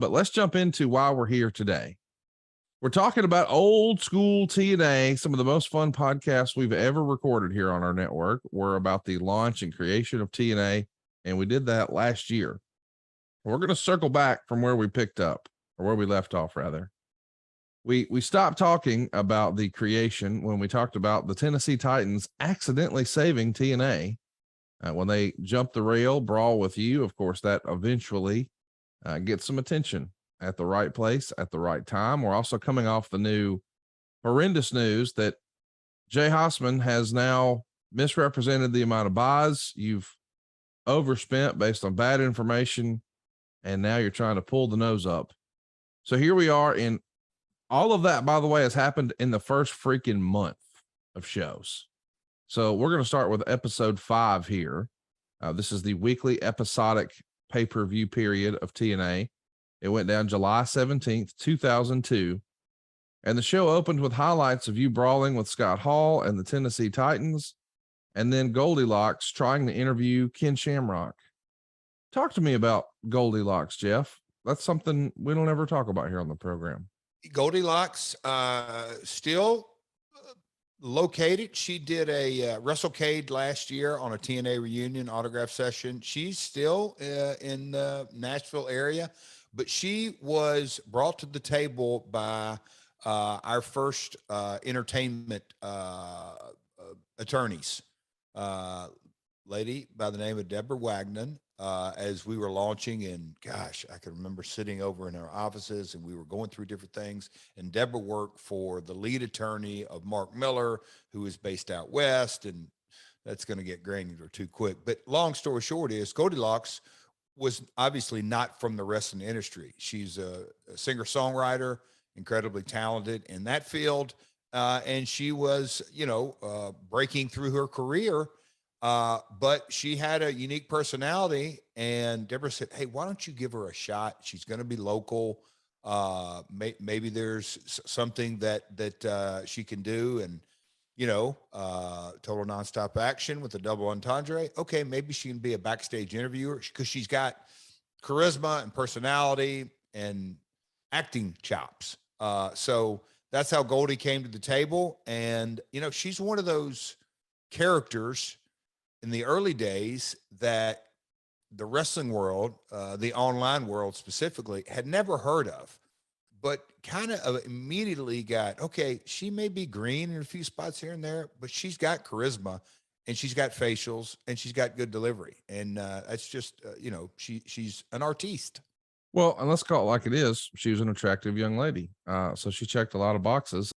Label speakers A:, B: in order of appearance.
A: but let's jump into why we're here today. We're talking about old school TNA. Some of the most fun podcasts we've ever recorded here on our network were about the launch and creation of TNA, and we did that last year. We're going to circle back from where we picked up, or where we left off, rather. We stopped talking about the creation when we talked about the Tennessee Titans accidentally saving TNA when they jumped the rail, brawl with you. Of course, that eventually gets some attention at the right place at the right time. We're also coming off the new horrendous news that Jay Hausman has now misrepresented the amount of buys you've overspent based on bad information, and now you're trying to pull the nose up. So here we are, in all of that, by the way, has happened in the first freaking month of shows. So we're going to start with episode 5 here. This is the weekly episodic pay-per-view period of TNA. It went down July 17th, 2002. And the show opened with highlights of you brawling with Scott Hall and the Tennessee Titans, and then Goldilocks trying to interview Ken Shamrock. Talk to me about Goldilocks, Jeff. That's something we don't ever talk about here on the program.
B: Goldilocks, still located. She did a WrestleCade last year on a TNA reunion autograph session. She's still in the Nashville area, but she was brought to the table by our first entertainment attorneys, lady by the name of Deborah Wagner, as we were launching. And gosh, I can remember sitting over in our offices and we were going through different things. And Deborah worked for the lead attorney of Mark Miller, who is based out west. And that's going to get granular too quick. But long story short is Goldilocks was obviously not from the wrestling industry. She's a singer-songwriter, incredibly talented in that field. And she was, breaking through her career. But she had a unique personality, and Deborah said, "Hey, why don't you give her a shot? She's going to be local. Maybe there's something that she can do." And, Total Nonstop Action with a double entendre. Okay, maybe she can be a backstage interviewer because she's got charisma and personality and acting chops. So that's how Goldy came to the table. And, she's one of those characters in the early days that the wrestling world, the online world specifically, had never heard of, but kind of immediately got, okay, she may be green in a few spots here and there, but she's got charisma and she's got facials and she's got good delivery. And that's just, she's an artiste.
A: Well, and let's call it like it is. She was an attractive young lady. So she checked a lot of boxes.